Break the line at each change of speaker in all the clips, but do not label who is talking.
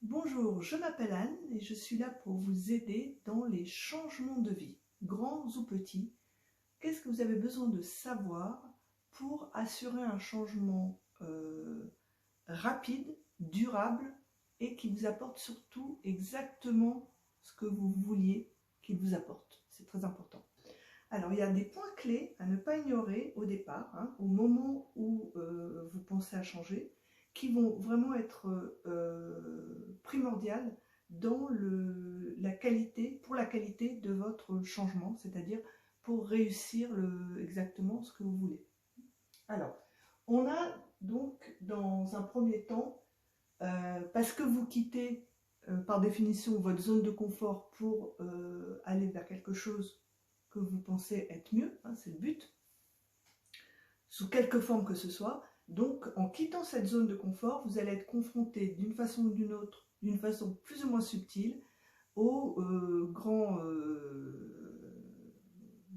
Bonjour, je m'appelle Anne et je suis là pour vous aider dans les changements de vie, grands ou petits. Qu'est-ce que vous avez besoin de savoir pour assurer un changement rapide, durable et qui vous apporte surtout exactement ce que vous vouliez qu'il vous apporte. C'est très important. Alors, il y a des points clés à ne pas ignorer au départ, au moment où vous pensez à changer, qui vont vraiment être primordiales dans pour la qualité de votre changement, c'est-à-dire pour réussir exactement ce que vous voulez. Alors, on a donc dans un premier temps, parce que vous quittez par définition votre zone de confort pour aller vers quelque chose que vous pensez être mieux, c'est le but, sous quelque forme que ce soit. Donc, en quittant cette zone de confort, vous allez être confronté d'une façon ou d'une autre, d'une façon plus ou moins subtile, aux grands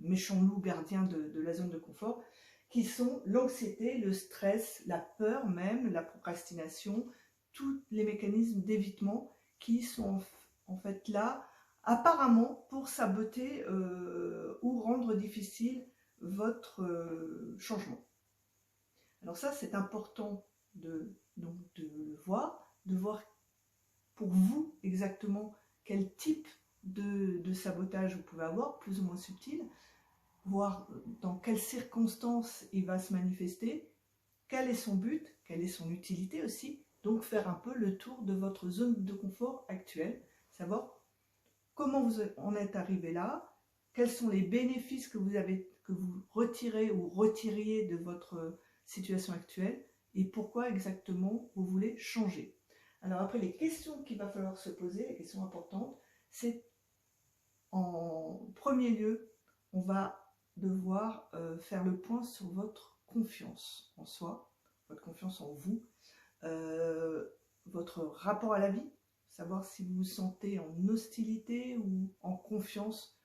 méchants loups gardiens de la zone de confort, qui sont l'anxiété, le stress, la peur même, la procrastination, tous les mécanismes d'évitement qui sont en fait là, apparemment, pour saboter ou rendre difficile votre changement. Alors ça, c'est important de le voir, de voir pour vous exactement quel type de sabotage vous pouvez avoir, plus ou moins subtil, voir dans quelles circonstances il va se manifester, quel est son but, quelle est son utilité aussi, donc faire un peu le tour de votre zone de confort actuelle, savoir comment vous en êtes arrivé là, quels sont les bénéfices que vous retirez ou retiriez de votre situation actuelle et pourquoi exactement vous voulez changer. Alors après, les questions qu'il va falloir se poser, les questions importantes, c'est en premier lieu, on va devoir faire le point sur votre confiance en soi, votre confiance en vous, votre rapport à la vie, savoir si vous vous sentez en hostilité ou en confiance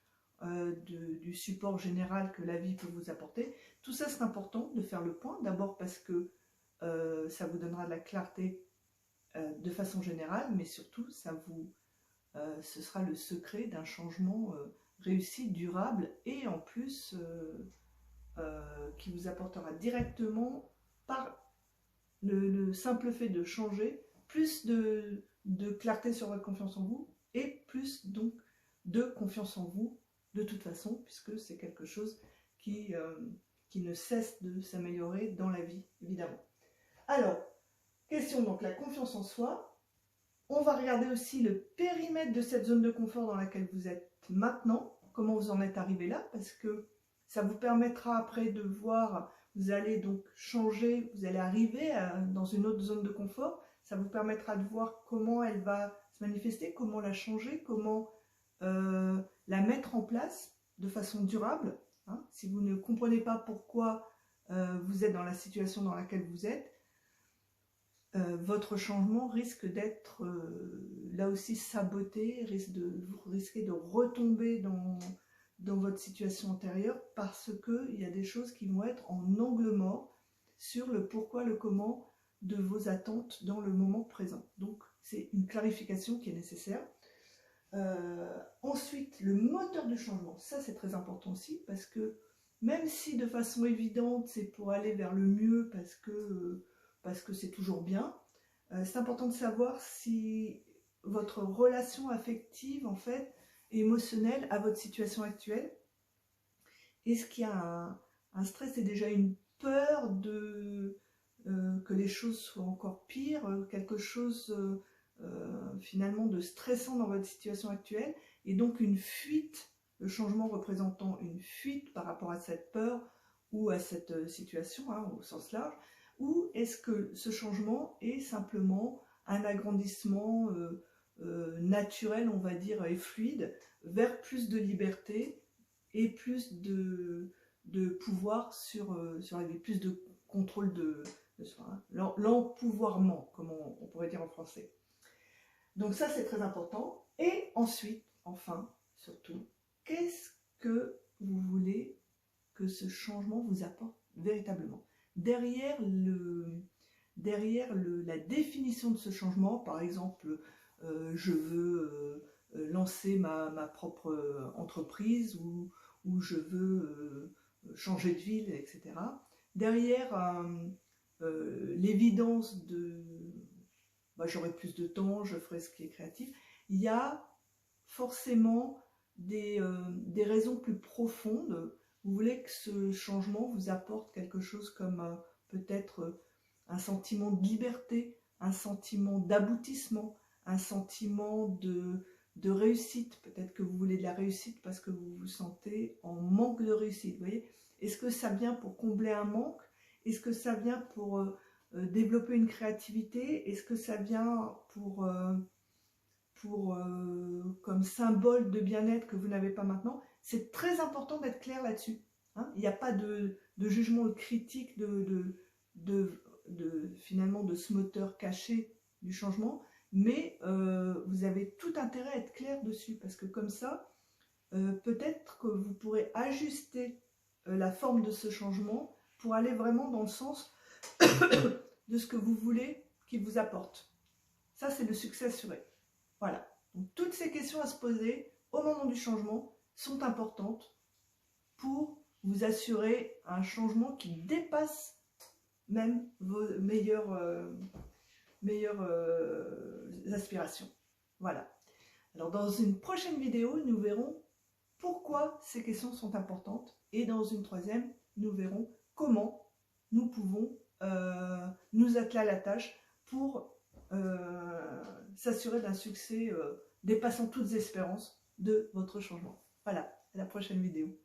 du support général que la vie peut vous apporter. Tout ça, c'est important de faire le point, d'abord parce que ça vous donnera de la clarté de façon générale, mais surtout, ce sera le secret d'un changement réussi, durable, et en plus qui vous apportera directement par le simple fait de changer, plus de clarté sur votre confiance en vous, et plus donc de confiance en vous de toute façon, puisque c'est quelque chose qui ne cesse de s'améliorer dans la vie, évidemment. Alors, question donc la confiance en soi. On va regarder aussi le périmètre de cette zone de confort dans laquelle vous êtes maintenant, comment vous en êtes arrivé là, parce que ça vous permettra après de voir, vous allez donc changer, vous allez arriver dans une autre zone de confort, ça vous permettra de voir comment elle va se manifester, comment la changer, comment la mettre en place de façon durable. Si vous ne comprenez pas pourquoi vous êtes dans la situation dans laquelle vous êtes, votre changement risque d'être là aussi saboté, risquez de retomber dans votre situation antérieure parce qu'il y a des choses qui vont être en angle mort sur le pourquoi, le comment de vos attentes dans le moment présent. Donc c'est une clarification qui est nécessaire. Ensuite, le moteur du changement, ça c'est très important aussi parce que même si de façon évidente c'est pour aller vers le mieux parce que c'est toujours bien, c'est important de savoir si votre relation affective, en fait, émotionnelle à votre situation actuelle, est-ce qu'il y a un stress et déjà une peur que les choses soient encore pires, quelque chose finalement de stressant dans votre situation actuelle, et donc une fuite, le changement représentant une fuite par rapport à cette peur ou à cette situation, au sens large, ou est-ce que ce changement est simplement un agrandissement naturel, on va dire, et fluide, vers plus de liberté et plus de pouvoir sur la vie, plus de contrôle de soi, l'empouvoirment, comme on pourrait dire en français. Donc ça, c'est très important. Et ensuite, enfin, surtout, qu'est-ce que vous voulez que ce changement vous apporte véritablement? Derrière la définition de ce changement, par exemple, je veux lancer ma propre entreprise ou je veux changer de ville, etc. Derrière l'évidence de j'aurai plus de temps, je ferai ce qui est créatif, il y a forcément des raisons plus profondes. Vous voulez que ce changement vous apporte quelque chose comme peut-être un sentiment de liberté, un sentiment d'aboutissement, un sentiment de réussite. Peut-être que vous voulez de la réussite parce que vous vous sentez en manque de réussite. Vous voyez, est-ce que ça vient pour combler un manque? Est-ce que ça vient pour développer une créativité? Est-ce que ça vient comme symbole de bien-être que vous n'avez pas maintenant? C'est très important d'être clair là-dessus. Hein, il n'y a pas de jugement critique finalement de ce moteur caché du changement, mais vous avez tout intérêt à être clair dessus, parce que comme ça, peut-être que vous pourrez ajuster la forme de ce changement pour aller vraiment dans le sens de ce que vous voulez qu'il vous apporte. Ça, c'est le succès assuré. Voilà. Donc, toutes ces questions à se poser au moment du changement sont importantes pour vous assurer un changement qui dépasse même vos meilleures aspirations. Voilà. Alors, dans une prochaine vidéo, nous verrons pourquoi ces questions sont importantes. Et dans une troisième, nous verrons comment nous pouvons nous atteler à la tâche pour s'assurer d'un succès dépassant toutes espérances de votre changement. Voilà, à la prochaine vidéo.